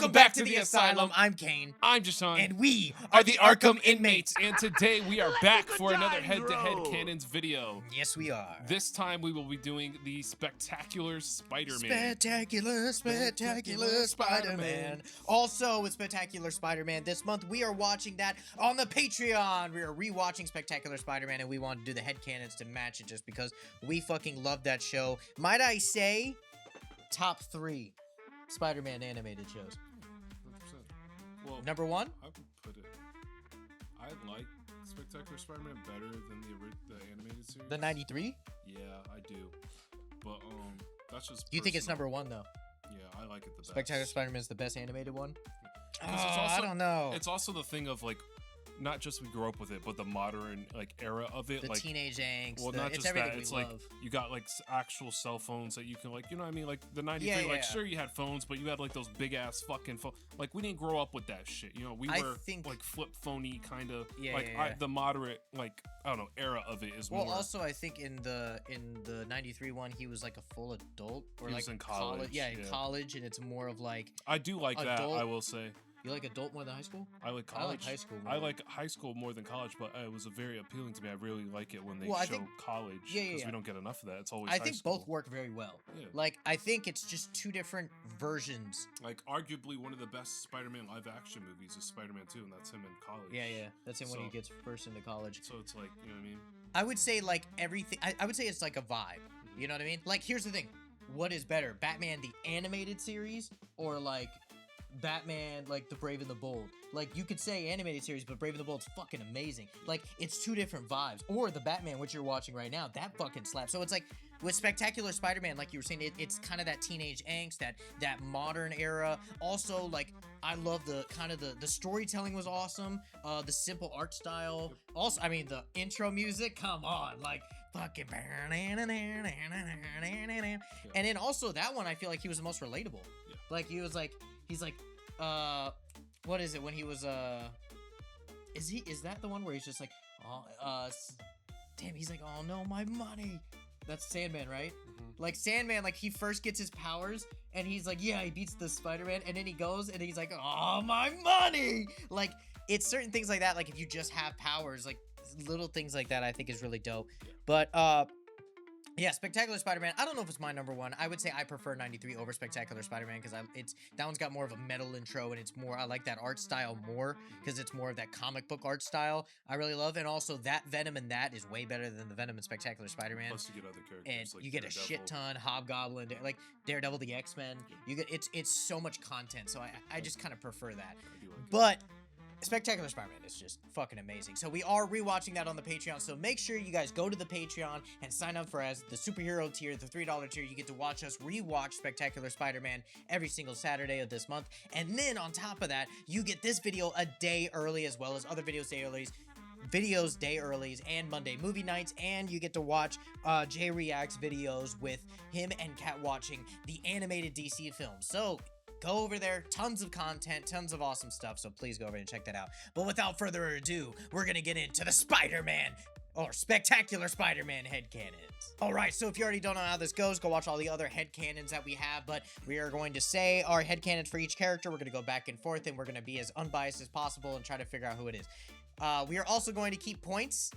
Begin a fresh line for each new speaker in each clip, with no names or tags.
Welcome back to the Asylum.
I'm Kane.
I'm JASEAN.
And we
are the Arkham Inmates. And today we are back for another head-to-head Canons video.
Yes, we are.
This time we will be doing the Spectacular Spider-Man.
Spectacular Spider-Man. Also with Spectacular Spider-Man this month, we are watching that on the Patreon. We are rewatching Spectacular Spider-Man, and we want to do the headcanons to match it just because we fucking love that show. Might I say, top 3 Spider-Man animated shows.
100%. Well,
number 1?
I would put it. I like Spectacular Spider-Man better than the animated series.
The 93?
Yeah, I do. But that's just.
You think it's number 1 though?
Yeah, I like it the best.
Spectacular Spider-Man is the best animated one.
I
don't know.
It's also the thing of like, not just we grew up with it, but the modern like era of it,
the
like
teenage angst.
Well, not just
everything
that. It's
we
like
love.
you got like actual cell phones that you can like, you know what I mean? Like the 93,
Yeah,
like
yeah.
sure you had phones, but you had like those big ass fucking phone. Like we didn't grow up with that shit. You know, we were like flip phony kind of the moderate like I don't know era of it is more.
Well, also I think in the 93 one he was like a full adult or
he
like
was in college.
In college, and it's more of like
I do like
adult.
that. I will say.
You like adult more than high school?
I like college.
I like high school more.
I like high school more than college, but it was very appealing to me. I really like it when they show college because we don't get enough of that. It's always
I
high
think
school.
both work very well.
Yeah.
Like I think it's just two different versions.
Like arguably one of the best Spider-Man live action movies is Spider-Man 2, and that's him in college.
Yeah. That's him when he gets first into college.
So it's like, you know what I mean?
I would say like everything. I would say it's like a vibe. You know what I mean? Like here's the thing. What is better, Batman the animated series or like Batman like the Brave and the Bold? Like you could say animated series, but Brave and the Bold's fucking amazing. Like it's two different vibes. Or the Batman which you're watching right now, that fucking slaps. So it's like with Spectacular Spider-Man, like you were saying, it's kind of that teenage angst, that modern era. Also, like I love the kind of the storytelling was awesome. The simple art style. Also, I mean the intro music. Come on, like fucking. And then also that one, I feel like he was the most relatable.
Yeah.
Like he's like, what is it when he was is that the one where he's just like, damn, he's like, oh no, my money. That's Sandman, right? Mm-hmm. Like Sandman, like he first gets his powers and he's like, yeah, he beats the Spider-Man, and then he goes and he's like, oh, my money. Like it's certain things like that. Like if you just have powers, like little things like that, I think is really dope. Yeah. But yeah, Spectacular Spider-Man. I don't know if it's my number 1. I would say I prefer 93 over Spectacular Spider-Man because that one's got more of a metal intro, and it's more, I like that art style more because it's more of that comic book art style I really love. And also that Venom in that is way better than the Venom in Spectacular Spider-Man.
Plus you get other characters,
and
like
you get
Daredevil.
a shit ton, Hobgoblin, like Daredevil, the X-Men. You get it's so much content, so I just kind of prefer that.
I do like
but Spectacular Spider-Man is just fucking amazing. So we are rewatching that on the Patreon. So make sure you guys go to the Patreon and sign up for as the superhero tier, the $3 tier. You get to watch us rewatch Spectacular Spider-Man every single Saturday of this month. And then on top of that, you get this video a day early as well as other videos day earlies and Monday movie nights, and you get to watch Jay Reacts videos with him and Kat watching the animated DC films. So go over there, tons of content, tons of awesome stuff, so please go over and check that out. But without further ado, we're gonna get into the Spider-Man, or Spectacular Spider-Man headcanons. Alright, so if you already don't know how this goes, go watch all the other headcanons that we have, but we are going to say our headcanons for each character. We're gonna go back and forth, and we're gonna be as unbiased as possible and try to figure out who it is. We are also going to keep points.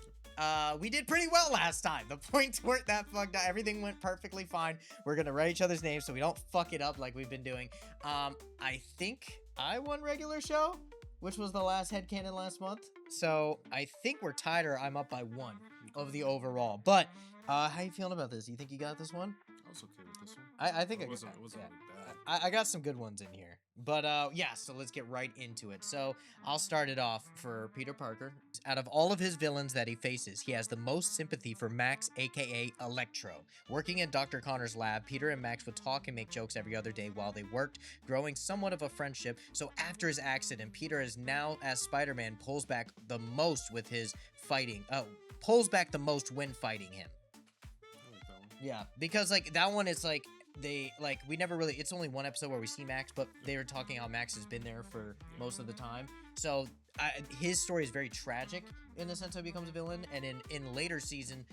We did pretty well last time. The points weren't that fucked up. Everything went perfectly fine. We're gonna write each other's names so we don't fuck it up like we've been doing. I think I won regular show, which was the last headcanon last month. So I think we're tied, or I'm up by 1 of the overall. But how you feeling about this? You think you got this one?
I was okay with this one.
I think
it wasn't really bad.
I got some good ones in here. But yeah, so let's get right into it. So I'll start it off for Peter Parker. Out of all of his villains that he faces, he has the most sympathy for Max, aka Electro. Working in Dr. Connor's lab, Peter and Max would talk and make jokes every other day while they worked, growing somewhat of a friendship. So after his accident, Peter is now, as Spider-Man, pulls back the most with his fighting. Pulls back the most when fighting him.
I like that one.
Yeah, because like that one is like they like we never really. It's only one episode where we see Max, but they were talking how Max has been there for most of the time. So his story is very tragic in the sense that he becomes a villain, and in later season,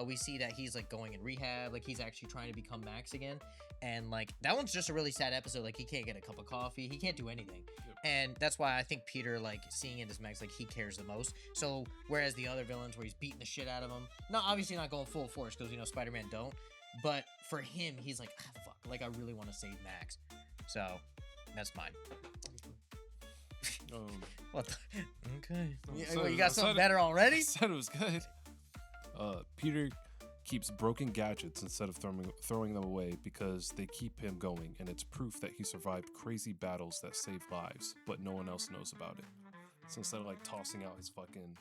we see that he's like going in rehab, like he's actually trying to become Max again, and like that one's just a really sad episode. Like he can't get a cup of coffee, he can't do anything, and that's why I think Peter, like seeing it as Max, like he cares the most. So whereas the other villains where he's beating the shit out of him, obviously not going full force because Spider-Man don't, but for him he's like fuck, like I really want to save Max. So that's mine. What the? Okay. You got something better already?
I said it was good. Peter keeps broken gadgets instead of throwing them away because they keep him going, and it's proof that he survived crazy battles that saved lives, but no one else knows about it. So instead of like tossing out his fucking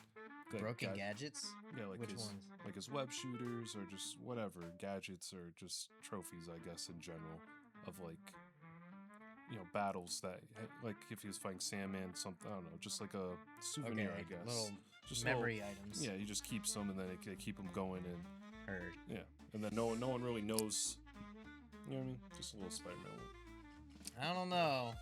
broken gadgets,
like
which
his
ones?
Like his web shooters or just whatever gadgets or just trophies, I guess in general, of like battles that like if he was fighting Sandman, something I don't know, just like a souvenir, I guess.
Little
just
memory items.
Yeah, he just keeps them and then they keep him going and.
Heard.
Yeah, and then no one really knows. You know what I mean? Just a little Spider-Man one.
I don't know.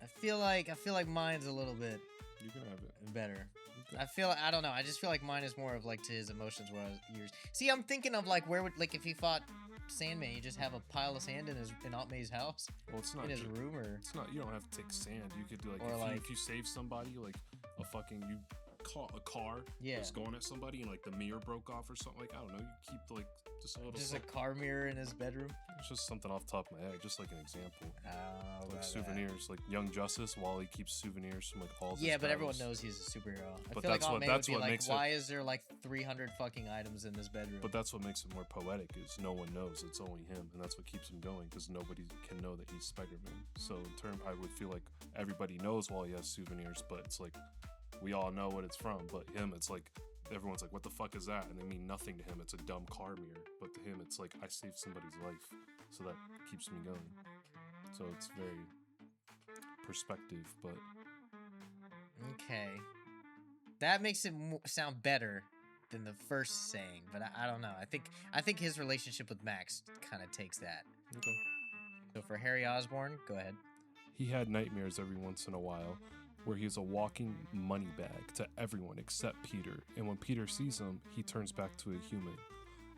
I feel like mine's a little bit.
You can have it
better.
Okay.
I don't know. I just feel like mine is more of like to his emotions, whereas yours. See, I'm thinking of like where would like if he fought Sandman, you just have a pile of sand in Aunt May's house.
Well, it's not
in his room, or
it's not. You don't have to take sand. You could do if you save somebody, like a fucking you. A car was going at somebody and like the mirror broke off or something, like I don't know, you keep like just a little
a car mirror in his bedroom.
It's just something off the top of my head, just like an example. Like souvenirs, like Young Justice, Wally keeps souvenirs from like all his
but everyone knows he's a superhero. I
but
feel
that's
like
what makes
why is there like 300 fucking items in this bedroom?
But that's what makes it more poetic, is no one knows, it's only him, and that's what keeps him going, because nobody can know that he's Spider-Man. So in turn, I would feel like everybody knows Wally has souvenirs, but it's like we all know what it's from, but him, it's like everyone's like, what the fuck is that? And they mean nothing to him. It's a dumb car mirror, but to him it's like, I saved somebody's life, so that keeps me going. So it's very perspective. But
okay, that makes it sound better than the first saying, but I don't know. I think his relationship with Max kind of takes that.
Okay.
So for Harry Osborn, go ahead.
He had nightmares every once in a while, where he's a walking money bag to everyone except Peter, and when Peter sees him, he turns back to a human.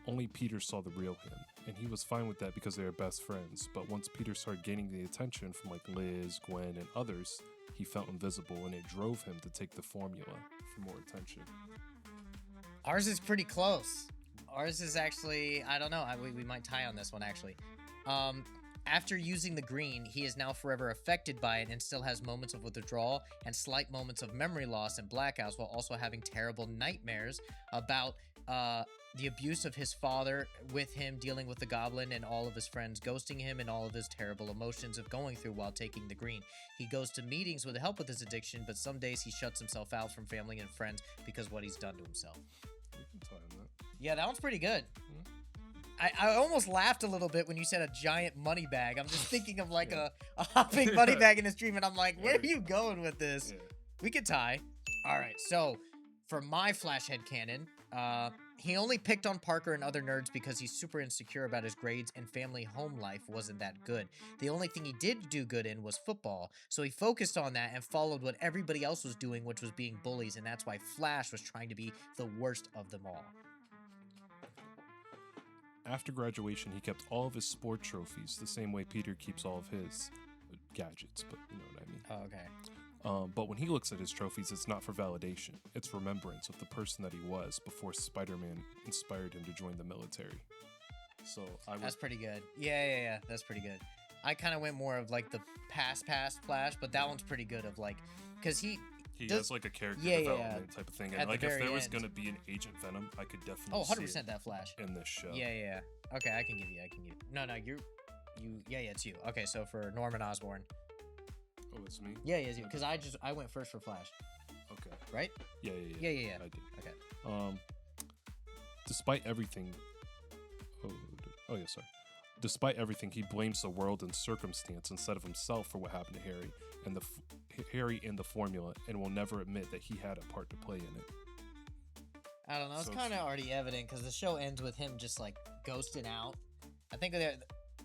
Only Peter saw the real him, and he was fine with that because they were best friends, but once Peter started gaining the attention from like Liz, Gwen, and others, he felt invisible, and it drove him to take the formula for more attention.
Ours is pretty close. Ours is actually, I don't know, we might tie on this one actually. After using the green, he is now forever affected by it and still has moments of withdrawal and slight moments of memory loss and blackouts, while also having terrible nightmares about the abuse of his father, with him dealing with the Goblin and all of his friends ghosting him, and all of his terrible emotions of going through while taking the green. He goes to meetings with help with his addiction, but some days he shuts himself out from family and friends because of what he's done to himself.
You can tie on that.
Yeah, that one's pretty good. I almost laughed a little bit when you said a giant money bag. I'm just thinking of like a hopping money bag in his dream, and I'm like, where are you going with this?
Yeah.
We could tie. All right, so for my Flash headcanon, he only picked on Parker and other nerds because he's super insecure about his grades and family home life wasn't that good. The only thing he did do good in was football, so he focused on that and followed what everybody else was doing, which was being bullies, and that's why Flash was trying to be the worst of them all.
After graduation, he kept all of his sport trophies the same way Peter keeps all of his gadgets, but you know what I mean.
Oh, okay.
But when he looks at his trophies, it's not for validation. It's remembrance of the person that he was before Spider-Man inspired him to join the military. So
That's pretty good. Yeah. That's pretty good. I kind of went more of like the past Flash, but that one's pretty good of like, because he
has like a character development type of thing. And like if there was going to be an Agent Venom, I could definitely
100% that Flash
in this show.
Yeah. Okay, I can give you. No, it's you. Okay, so for Norman Osborn.
Oh, it's me?
Yeah, it's you. Because I went first for Flash.
Okay.
Right?
Yeah.
I did.
Okay. Despite everything... Despite everything, he blames the world and circumstance instead of himself for what happened to Harry and Harry in the formula, and will never admit that he had a part to play in it.
I don't know. It's kind of already evident because the show ends with him just like ghosting out. I think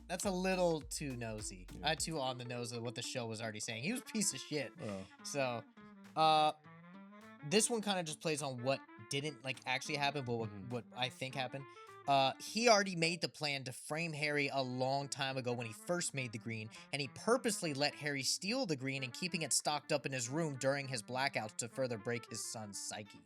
that's a little too nosy.
Yeah.
Too on the nose of what the show was already saying. He was a piece of shit.
Oh.
So, this one kind of just plays on what didn't like actually happen, but what I think happened. He already made the plan to frame Harry a long time ago when he first made the green, and he purposely let Harry steal the green and keeping it stocked up in his room during his blackouts to further break his son's psyche.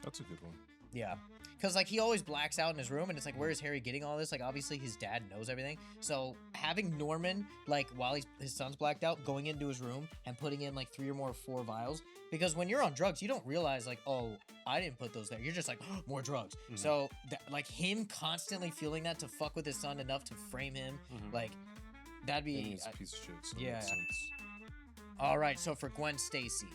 That's a good one.
Yeah. Because, like, he always blacks out in his room, and it's like, where is Harry getting all this? Like, obviously, his dad knows everything. So, having Norman, like, while his son's blacked out, going into his room and putting in, like, 3 or 4 vials. Because when you're on drugs, you don't realize, like, oh, I didn't put those there. You're just like, oh, more drugs. So, like, him constantly feeling that to fuck with his son enough to frame him, like, that'd be...
He's a piece of shit, so
yeah.
that makes sense.
All right, so for Gwen Stacy,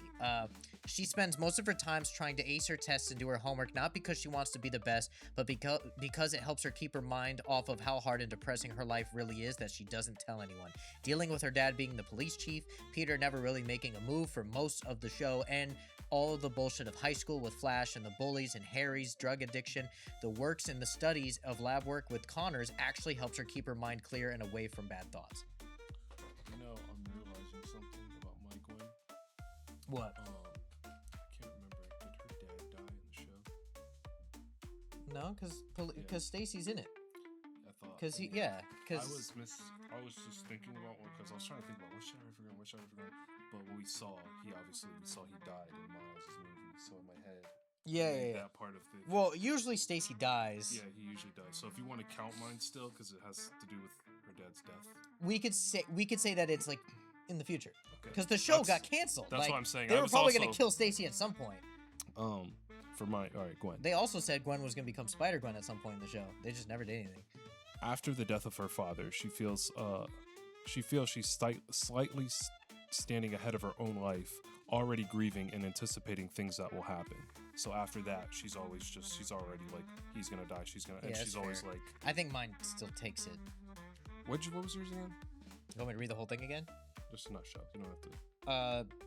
she spends most of her times trying to ace her tests and do her homework, not because she wants to be the best, but because it helps her keep her mind off of how hard and depressing her life really is that she doesn't tell anyone. Dealing with her dad being the police chief, Peter never really making a move for most of the show, and all of the bullshit of high school with Flash and the bullies and Harry's drug addiction, the works and the studies of lab work with Connors actually helps her keep her mind clear and away from bad thoughts.
You know, I'm realizing something about my Gwen.
What?
I can't remember. Did her dad die in the show?
No, because Stacy's in it.
I thought.
Because
I was just thinking about one because I was trying to think about what should I forget. But we saw he died in Miles' movie. So in my head,
yeah.
that part of the.
Well, usually Stacy dies.
Yeah, he usually dies. So if you want to count mine still, because it has to do with her dad's death.
We could say that it's like in the future
Okay.
because the show got canceled.
That's
like,
what I'm saying.
They were probably gonna kill Stacy at some point.
For my all right, Gwen.
They also said Gwen was gonna become Spider-Gwen at some point in the show. They just never did anything.
After the death of her father, she feels she's slightly standing ahead of her own life, already grieving and anticipating things that will happen. So after that, she's already like, he's gonna die, she's always like.
I think mine still takes it.
What was yours again?
You want me to read the whole thing again?
Just a nutshell. You don't have to.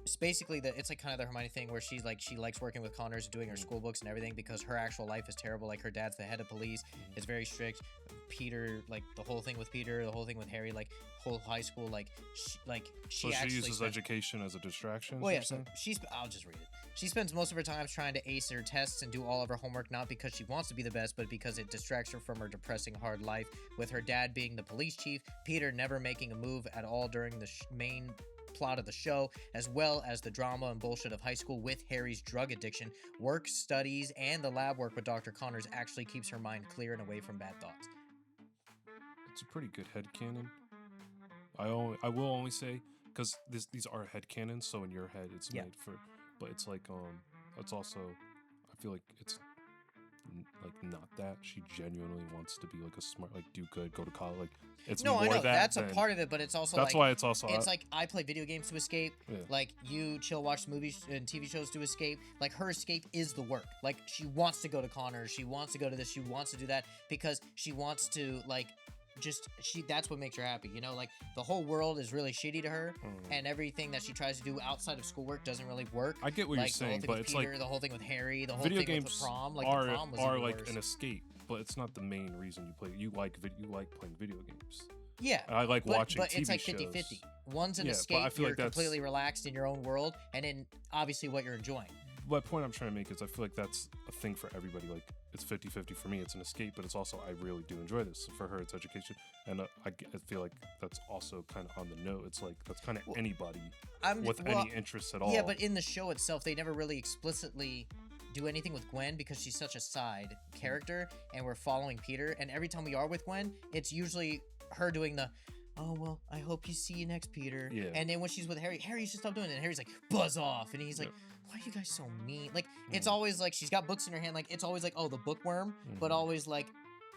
It's basically it's like kind of the Hermione thing where she's like, she likes working with Connors, doing her school books and everything because her actual life is terrible. Like her dad's the head of police, is very strict. Peter, like the whole thing with Peter, the whole thing with Harry, like whole high school, she
So she uses education as a distraction.
Well, yeah. So I'll just read it. She spends most of her time trying to ace her tests and do all of her homework, not because she wants to be the best, but because it distracts her from her depressing hard life. With her dad being the police chief, Peter never making a move at all during the main plot of the show, as well as the drama and bullshit of high school with Harry's drug addiction, work, studies, and the lab work with Dr. Connors actually keeps her mind clear and away from bad thoughts.
It's a pretty good headcanon. I will only say, because these are headcanons, so in your head it's made for, but it's like, it's also, I feel like it's like not that she genuinely wants to be like a smart, like do good, go to college, like it's
no,
more
I know
that
that's a part of it, but it's also
that's
like,
why it's also
like I play video games to escape. Like you chill, watch movies and TV shows to escape. Like her escape is the work. Like she wants to go to Connors, she wants to go to this, she wants to do that because she wants to like. That's what makes her happy, you know, like the whole world is really shitty to her and everything that she tries to do outside of schoolwork doesn't really work.
I get what you're saying, but it's
Peter,
like
the whole thing with Harry, the whole
video
thing
games
with the prom, like
are
the prom was
like
worse.
an escape, but it's not the main reason you play. You like playing video games.
Yeah,
and I like watching
but
TV
it's like
shows.
50-50. One's an
but
escape,
I feel
you're
like that's
completely relaxed in your own world, and then obviously what you're enjoying.
The point I'm trying to make is I feel like that's a thing for everybody. Like it's 50-50 for me. It's an escape, but it's also I really do enjoy this. For her, it's education, and I feel like that's also kind of on the note. It's like that's kind of anybody with any interest at all.
Yeah, but in the show itself, they never really explicitly do anything with Gwen because she's such a side character, and we're following Peter. And every time we are with Gwen, it's usually her doing the, oh, well, I hope you see you next, Peter.
Yeah.
And then when she's with Harry, Harry should stop doing it. And Harry's like, buzz off. And he's like, why are you guys so mean? Like, it's always like, she's got books in her hand. Like, it's always like, oh, the bookworm, but always like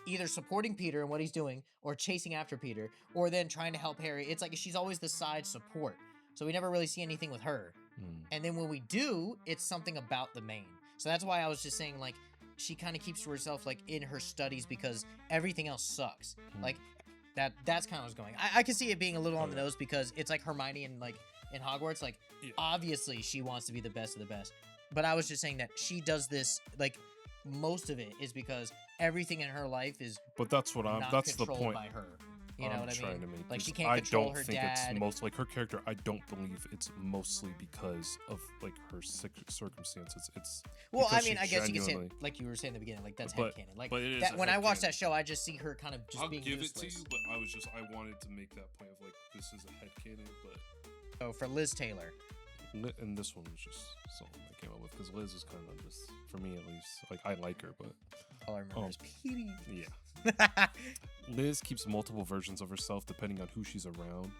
either supporting Peter and what he's doing or chasing after Peter or then trying to help Harry. It's like, she's always the side support. So we never really see anything with her. And then when we do, it's something about the main. So that's why I was just saying, like, she kind of keeps to herself, like, in her studies because everything else sucks. Like, that's kind of what's going. I can see it being a little on the nose because it's like Hermione and like in Hogwarts, like obviously she wants to be the best of the best. But I was just saying that she does this, like most of it is because everything in her life is
that's the point.
by her. You know
I'm
what I
trying
mean?
to make
Like
this-
she can't
I
control
don't
her
think
dad.
it's most like her character. I don't believe it's mostly because of like her circumstances. It's
Well, I
because
mean,
she
I guess you could say,
genuinely-
like you were saying in the beginning, like that's
But-
headcanon. Like
but it is
that,
a
when I watch
headcanon.
that show, I just see her kind of just
I'll
being
give
useless.
it to you, but I wanted to make that point of like this is a headcanon, but
So for Liz Taylor,
and this one was just something I came up with because Liz is kind of just, for me at least, like I like her, but
all I remember is Petey.
yeah. Liz keeps multiple versions of herself depending on who she's around.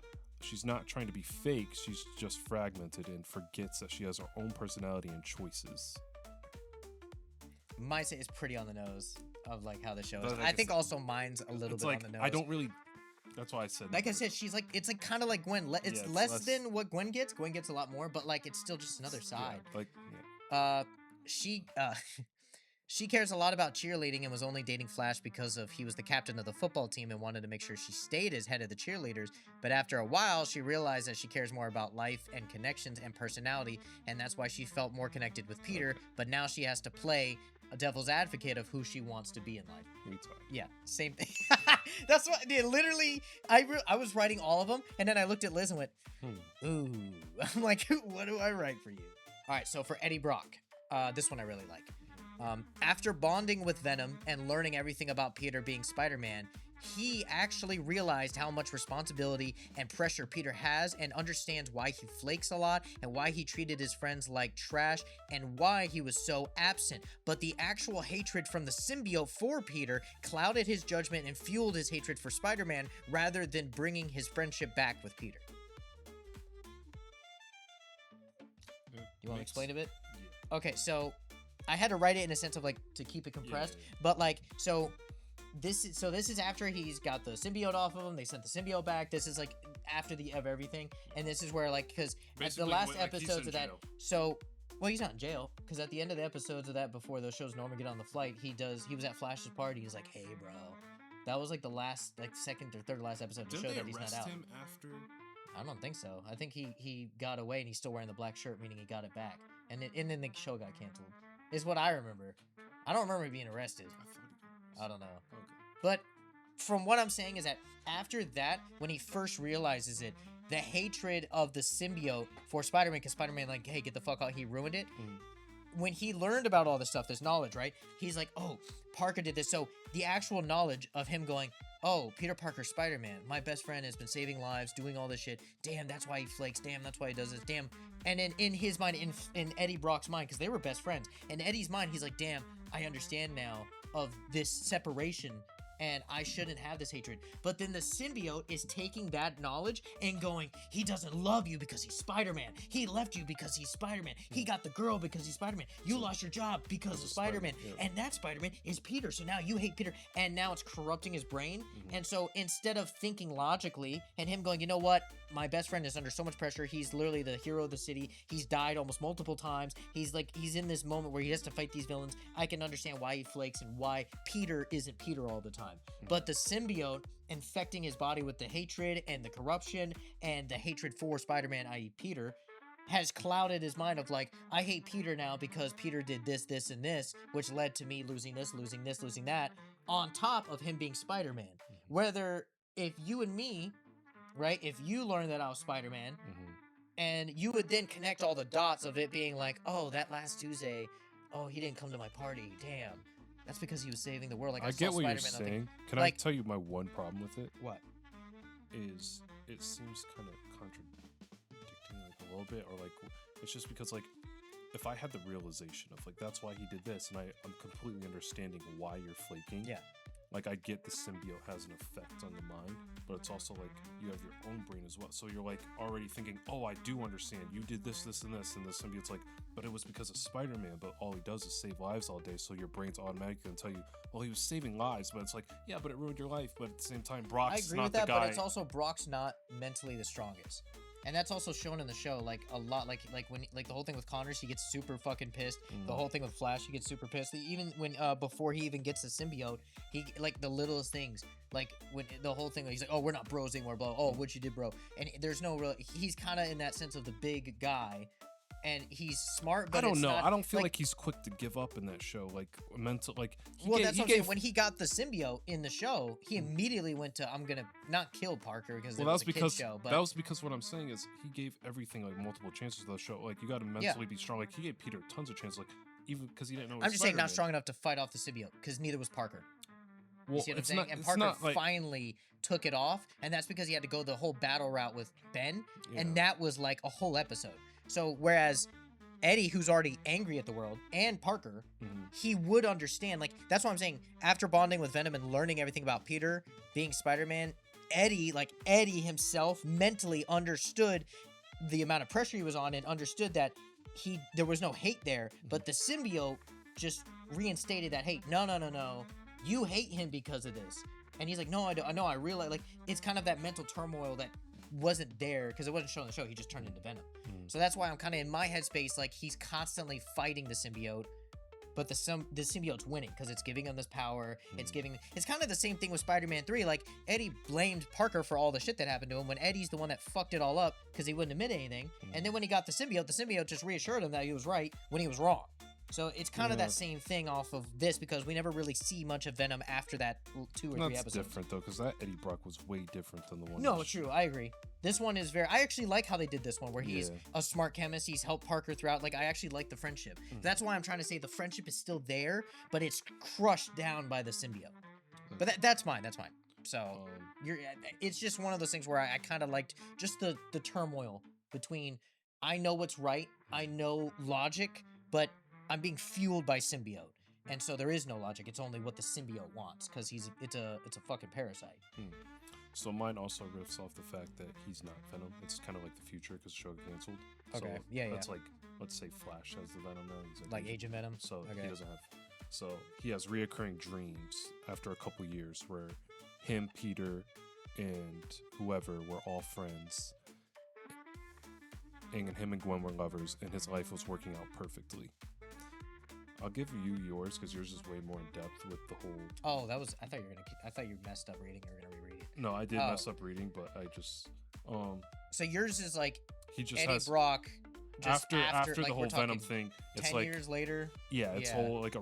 She's not trying to be fake, she's just fragmented and forgets that she has her own personality and choices.
Mine is pretty on the nose of like how the show is.
But like
I think also mine's a little
It's
bit
like,
on the nose.
I don't really, that's why I said
Like I said, she's like, it's like kind of like Gwen. It's
it's
less
less-
than what Gwen gets. Gwen gets a lot more, but like it's still just another side.
Yeah, like, yeah.
She she cares a lot about cheerleading and was only dating Flash because of he was the captain of the football team and wanted to make sure she stayed as head of the cheerleaders. But after a while, she realized that she cares more about life and connections and personality, and that's why she felt more connected with Peter. But now she has to play a devil's advocate of who she wants to be in life.
Retard.
Yeah, same thing. That's what, dude, literally, I was writing all of them, and then I looked at Liz and went, ooh. I'm like, what do I write for you? All right, so for Eddie Brock, this one I really like. After bonding with Venom and learning everything about Peter being Spider-Man, he actually realized how much responsibility and pressure Peter has and understands why he flakes a lot and why he treated his friends like trash and why he was so absent. But the actual hatred from the symbiote for Peter clouded his judgment and fueled his hatred for Spider-Man rather than bringing his friendship back with Peter. You want to explain a bit?
Yeah.
Okay, so I had to write it in a sense of like to keep it compressed,
Yeah.
but like this is after he's got the symbiote off of him. They sent the symbiote back. This is like after the of everything, and this is where like because at the
Basically,
last
like, he's
episodes
in
of that,
jail.
so well he's not in jail because at the end of the episodes of that before those shows normally get on the flight, he was at Flash's party. He's like, hey bro, that was like the last like second or third to last episode to
Didn't
show
they
that he's not
arrest
out.
him after?
I don't think so. I think he got away and he's still wearing the black shirt, meaning he got it back. And then the show got canceled. Is what I remember. I don't remember being arrested.
I thought he
I don't know.
Okay.
But from what I'm saying is that after that, when he first realizes it, the hatred of the symbiote for Spider-Man, because Spider-Man like, hey, get the fuck out, he ruined it. When he learned about all this stuff, this knowledge, right? He's like, oh, Parker did this. So the actual knowledge of him going, oh, Peter Parker, Spider-Man, my best friend has been saving lives, doing all this shit. Damn, that's why he flakes. Damn, that's why he does this. Damn. And in his mind, in Eddie Brock's mind, because they were best friends, in Eddie's mind, he's like, damn, I understand now of this separation and I shouldn't have this hatred. But then the symbiote is taking that knowledge and going, he doesn't love you because he's Spider-Man. He left you because he's Spider-Man. He got the girl because he's Spider-Man. You lost your job because of Spider-Man.
Yeah.
And that Spider-Man is Peter. So now you hate Peter. And now it's corrupting his brain. And so instead of thinking logically and him going, you know what? My best friend is under so much pressure. He's literally the hero of the city. He's died almost multiple times. He's in this moment where he has to fight these villains. I can understand why he flakes and why Peter isn't Peter all the time. But the symbiote infecting his body with the hatred and the corruption and the hatred for Spider-Man, i.e. Peter, has clouded his mind of like, I hate Peter now because Peter did this, this, and this, which led to me losing this, losing this, losing that, on top of him being Spider-Man. Whether if you and me, right, if you learned that I was Spider-Man, and you would then connect all the dots of it being like, oh, that last Tuesday, oh, he didn't come to my party, damn. That's because he was saving the world. Like I
get
saw
what you're
Spider-Man,
saying. Can
like-
I tell you my one problem with it?
What?
Is it seems kind of contradicting like a little bit, or like it's just because like if I had the realization of like that's why he did this, and I'm completely understanding why you're flaking.
Yeah.
Like I get the symbiote has an effect on the mind, but it's also like you have your own brain as well. So you're like already thinking, oh, I do understand. You did this, this, and this, and the symbiote's like, but it was because of Spider-Man. But all he does is save lives all day. So your brain's automatically gonna tell you, well, he was saving lives, but it's like, yeah, but it ruined your life. But at the same time,
I
Brock's
agree
not
with
the
that,
guy.
but it's also Brock's not mentally the strongest. And that's also shown in the show, like a lot, like when like the whole thing with Connors, he gets super fucking pissed. The whole thing with Flash, he gets super pissed. Even when before he even gets the symbiote, he like the littlest things, like when the whole thing, he's like, oh, we're not bros anymore, bro. Oh, what you did, bro? And there's no real. He's kind of in that sense of the big guy, and he's smart. But
I don't
it's
know.
not,
I don't feel like he's quick to give up in that show. Like mental, like
that's what I'm saying. When he got the symbiote in the show, he immediately went to I'm gonna not kill Parker because it was a kid show. But
that was because what I'm saying is he gave everything like multiple chances to the show. Like you got to mentally be strong. Like he gave Peter tons of chances. Like even because he didn't know.
I'm just saying not strong enough to fight off the symbiote because neither was Parker.
Well,
you see what I'm saying? And Parker finally took it off, and that's because he had to go the whole battle route with Ben, and that was like a whole episode. So whereas Eddie, who's already angry at the world, and Parker, he would understand. Like that's what I'm saying. After bonding with Venom and learning everything about Peter being Spider-Man, Eddie himself mentally understood the amount of pressure he was on and understood that there was no hate there, but the symbiote just reinstated that hate. No. You hate him because of this. And he's like, no, I don't. I know. I realize, like, it's kind of that mental turmoil that wasn't there because it wasn't shown in the show. He just turned into Venom. So that's why I'm kind of in my headspace, like, he's constantly fighting the symbiote, but the symbiote's winning because it's giving him this power. It's kind of the same thing with Spider-Man 3. Like, Eddie blamed Parker for all the shit that happened to him when Eddie's the one that fucked it all up because he wouldn't admit anything. And then when he got the symbiote just reassured him that he was right when he was wrong. So it's kind of that same thing off of this because we never really see much of Venom after that 2 or 3 episodes. That's
different though, because that Eddie Brock was way different than the one.
No, true, I agree. This one is I actually like how they did this one, where he's a smart chemist. He's helped Parker throughout. Like I actually like the friendship. That's why I'm trying to say the friendship is still there, but it's crushed down by the symbiote. But that's mine. That's mine. So it's just one of those things where I kind of liked just the turmoil between I know what's right, I know logic, but I'm being fueled by symbiote, and so there is no logic. It's only what the symbiote wants because it's a fucking parasite.
So mine also riffs off the fact that he's not Venom. It's kind of like the future because the show got canceled.
Okay.
So that's like, let's say Flash has the Venom now. He's
like Agent Venom.
So he doesn't have. So he has reoccurring dreams after a couple years where him, Peter, and whoever were all friends, and him and Gwen were lovers, and his life was working out perfectly. I'll give you yours because yours is way more in depth with the whole.
Oh, that was. I thought you messed up reading. You were gonna reread it.
No, I did mess up reading, but I just.
So yours is like.
He just
Eddie
has
Brock. Just
after
like
the whole Venom thing. It's
10
like
years later.
Yeah, it's whole like a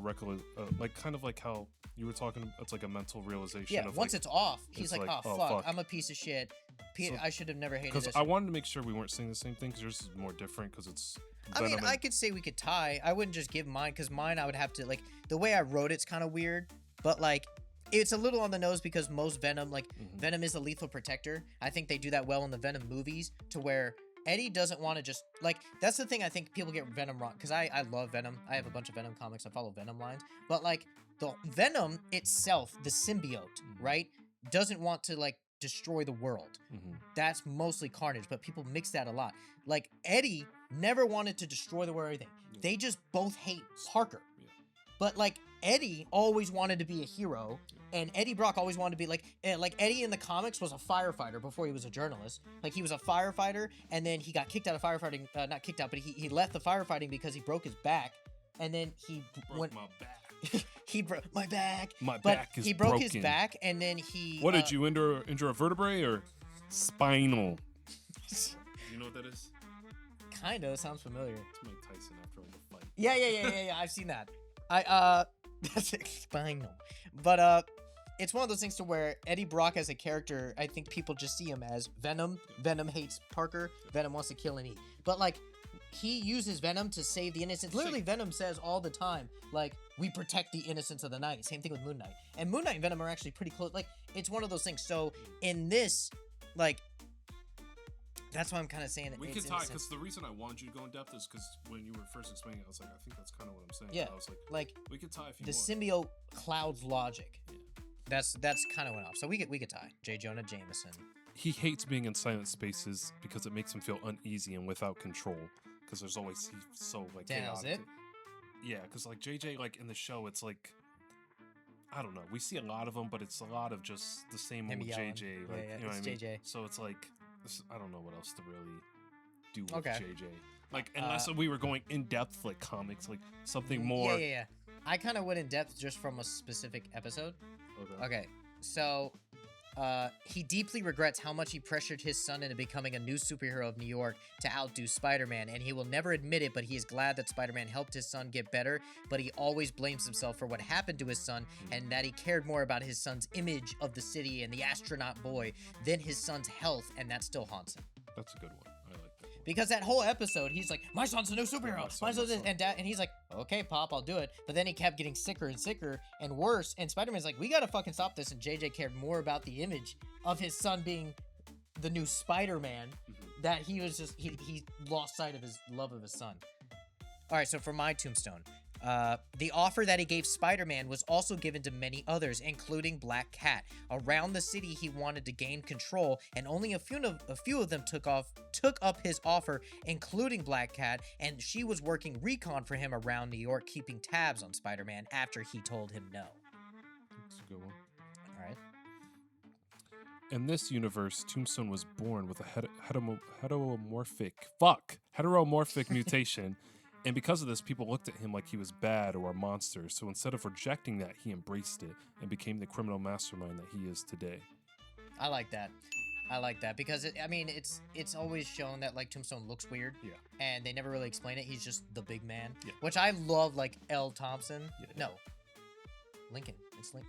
like kind of like how you were talking. It's like a mental realization.
Yeah,
of
once
like,
it's off, he's like,
oh
fuck, I'm a piece of shit. Peter, I should have never hated this.
Because I wanted to make sure we weren't saying the same thing because yours is more different because it's.
I mean, I could say we could tie. I wouldn't just give mine because mine I would have to like the way I wrote it's kind of weird, but like it's a little on the nose because most Venom Venom is a lethal protector. I think they do that well in the Venom movies to where Eddie doesn't want to just like that's the thing I think people get Venom wrong because I love Venom. I have a bunch of Venom comics. I follow Venom lines, but like the Venom itself, the symbiote, right, doesn't want to like destroy the world. That's mostly Carnage, but people mix that a lot. Like Eddie never wanted to destroy the world or anything. They just both hate Parker. But like Eddie always wanted to be a hero, and Eddie Brock always wanted to be like Eddie in the comics was a firefighter before he was a journalist. Like he was a firefighter, and then he got kicked out of firefighting. Not kicked out, but he left the firefighting because he broke his back, and then he
broke my back.
He broke my back.
My back is
he broke
broken.
his back, and then he.
What did you injure a vertebrae or spinal? You know what that is?
Kinda sounds familiar.
It's Mike Tyson after like a fight.
Yeah. I've seen that. That's spinal. But it's one of those things to where Eddie Brock as a character, I think people just see him as Venom. Venom hates Parker. Venom wants to kill and eat. But like he uses Venom to save the innocents. Literally, Venom says all the time, like, we protect the innocents of the night. Same thing with Moon Knight. And Moon Knight and Venom are actually pretty close. Like, it's one of those things. So in this, like, that's why I'm kind of saying that
we could tie because the reason I wanted you to go in depth is because when you were first explaining it, I was like, I think that's kind of what I'm saying.
Yeah,
I was
like
we could tie if you
the
want.
symbiote clouds logic. Yeah. That's kind of went off. So we could tie. J. Jonah Jameson.
He hates being in silent spaces because it makes him feel uneasy and without control. Because there's always he's so like chaotic. Yeah, because like JJ, like in the show, it's like I don't know. We see a lot of them, but it's a lot of just the same old JJ. Like you know what I mean? JJ. So it's like I don't know what else to really do with JJ. Like unless we were going in depth, like comics, like something more.
Yeah. I kind of went in depth just from a specific episode. Okay. So He deeply regrets how much he pressured his son into becoming a new superhero of New York to outdo Spider-Man, and he will never admit it, but he is glad that Spider-Man helped his son get better, but he always blames himself for what happened to his son, and that he cared more about his son's image of the city and the astronaut boy than his son's health, and that still haunts him.
That's a good one. I like that one.
Because that whole episode, he's like, my son's a new superhero. My son's this, and dad, and he's like, okay, Pop, I'll do it. But then he kept getting sicker and sicker and worse. And Spider-Man's like, we gotta fucking stop this. And JJ cared more about the image of his son being the new Spider-Man that he was just he lost sight of his love of his son. All right, so for my tombstone, the offer that he gave Spider-Man was also given to many others, including Black Cat. Around the city, he wanted to gain control, and only a few of them took up his offer, including Black Cat, and she was working recon for him around New York, keeping tabs on Spider-Man after he told him no.
That's a good one.
All right.
In this universe, Tombstone was born with a heteromorphic mutation. And because of this, people looked at him like he was bad or a monster. So instead of rejecting that, he embraced it and became the criminal mastermind that he is today.
I like that. Because it's always shown that like Tombstone looks weird.
Yeah.
And they never really explain it. He's just the big man.
Yeah.
Which I love, like L. Thompson.
Yeah.
No. Lincoln.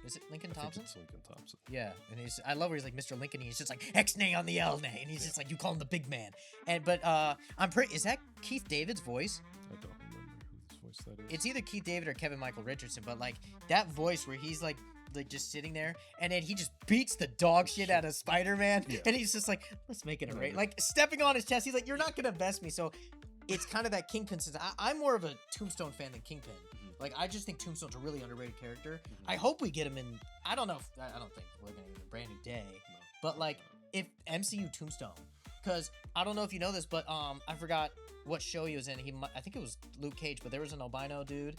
Is it Lincoln Thompson?
It's Lincoln Thompson.
Yeah, and I love where he's like Mr. Lincoln. And he's just like X-nay on the L-nay, and he's just like, you call him the big man. But is that Keith David's voice?
I don't remember whose voice that is.
It's either Keith David or Kevin Michael Richardson, but like that voice where he's like just sitting there, and then he just beats the dog shit out of Spider-Man, and he's just like, let's make it a race. Like stepping on his chest, he's like, you're not gonna best me. So it's kind of that Kingpin. I'm more of a Tombstone fan than Kingpin. Like, I just think Tombstone's a really underrated character. I hope we get him in. I don't know. I don't think we're gonna get a brand new day.
No.
But like, if MCU Tombstone, because I don't know if you know this, but I forgot what show he was in. I think it was Luke Cage, but there was an albino dude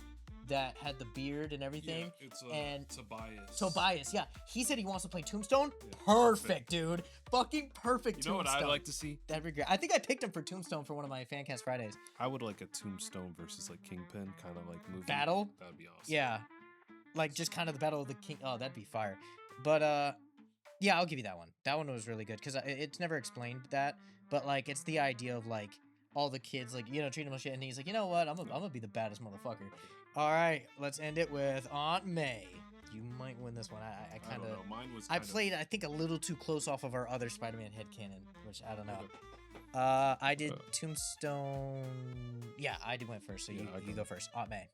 that had the beard and everything.
Yeah, it's
and
Tobias.
Tobias, yeah. He said he wants to play Tombstone. Yeah, perfect, dude. Fucking perfect.
You know
Tombstone.
what I'd like to see?
That'd be great. I think I picked him for Tombstone for one of my Fancast Fridays.
I would like a Tombstone versus like Kingpin kind of like movie.
Battle?
That'd be awesome.
Yeah. Like just kind of the battle of the king. Oh, that'd be fire. But yeah, I'll give you that one. That one was really good because it's never explained that. But like, it's the idea of like all the kids like, treating him like shit, and he's like, you know what? I'm gonna be the baddest motherfucker. All right, let's end it with Aunt May. You might win this one. I kind of.
Mine was.
I played, I think, a little too close off of our other Spider-Man headcanon, which I don't know. I did Tombstone. Yeah, I did went first, so you go first. Aunt May.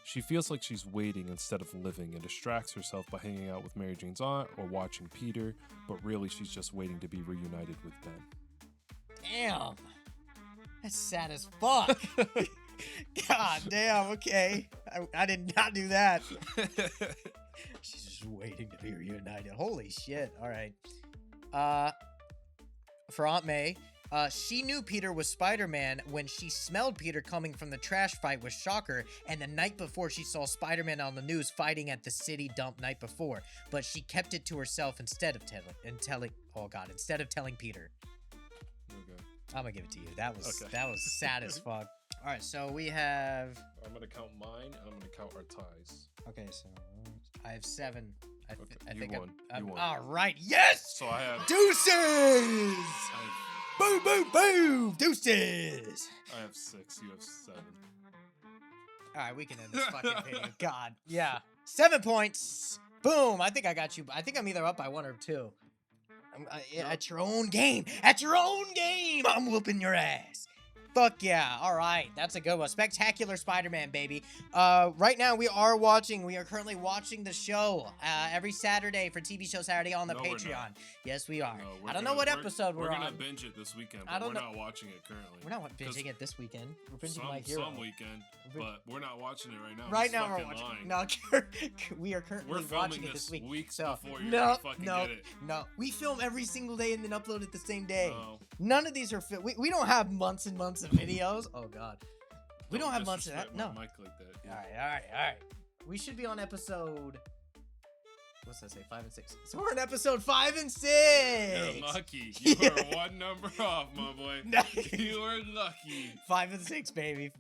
She feels like she's waiting instead of living and distracts herself by hanging out with Mary Jane's aunt or watching Peter, but really she's just waiting to be reunited with Ben.
Damn. That's sad as fuck. God damn, okay. I did not do that. She's just waiting to be reunited. Holy shit. All right. For Aunt May, she knew Peter was Spider-Man when she smelled Peter coming from the trash fight with Shocker, and the night before she saw Spider-Man on the news fighting at the city dump night before, but she kept it to herself instead of telling Peter.
Okay.
I'm gonna give it to you. That was sad as fuck. All right, so we have.
I'm gonna count mine, and I'm gonna count our ties.
Okay, so I have 7. I think
you won. You won.
All right, yes.
So I have
deuces. Boom, boom, boom, deuces.
I have 6. You have 7.
All right, we can end this fucking video. God, yeah, 7 points. Boom. I think I got you. I think I'm either up by 1 or 2. At your own game. At your own game. I'm whooping your ass. Fuck yeah. All right. That's a good one. Spectacular Spider-Man, baby. Right now, we are currently watching the show every Saturday for TVSHOW Saturday on the Patreon. Yes, we are. I don't know what episode we're on.
We're going to binge it this weekend, but we're not watching it currently.
We're not binging it this weekend. We're binging My Hero.
Some weekend, but we're not watching it right now.
Right now, we're watching. No, we are currently watching it this week.
Weeks before you're gonna fucking get it.
No. We film every single day and then upload it the same day. No. None of these are we don't have months and months of videos. Oh god, we don't have months of that. No.
Mic like that. Yeah.
All right. We should be on episode. What's that say? 5 and 6. So we're on episode 5 and 6.
You're lucky. You were 1 number off, my boy. You were lucky.
5 and 6, baby.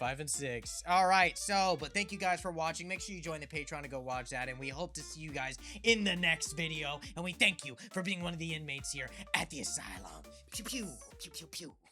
5 and 6. All right, but thank you guys for watching. Make sure you join the Patreon to go watch that, and we hope to see you guys in the next video. And we thank you for being one of the inmates here at the asylum. Pew pew pew pew pew.